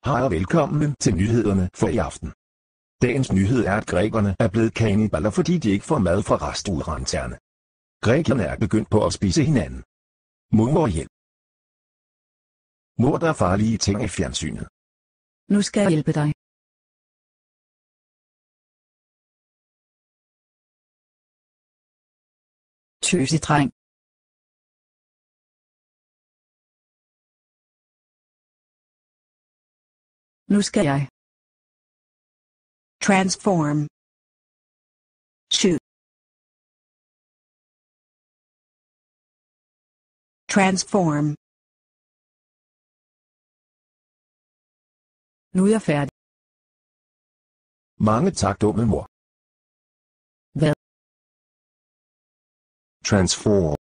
Hej og velkommen til nyhederne for i aften. Dagens nyhed er, at grækerne er blevet kanniballer, fordi de ikke får mad fra restauranterne. Grækerne er begyndt på at spise hinanden. Mor hjælp. Mor, der er farlige ting i fjernsynet. Nu skal jeg hjælpe dig. Tøsedreng. Nu skal jeg. Transform. Shoot. Transform. Nu er jeg færdig. Mange tak, dumme mor. Hvad? Transform.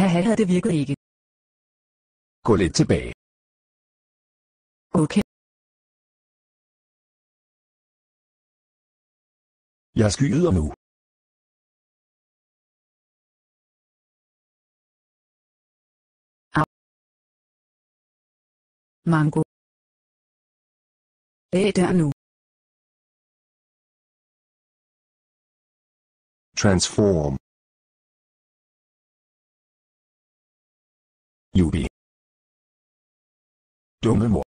Haha, det virkede ikke. Gå lidt tilbage. Okay. Jeg skyder nu. Mango. Der nu. Transform. Jubi. Dumme mor.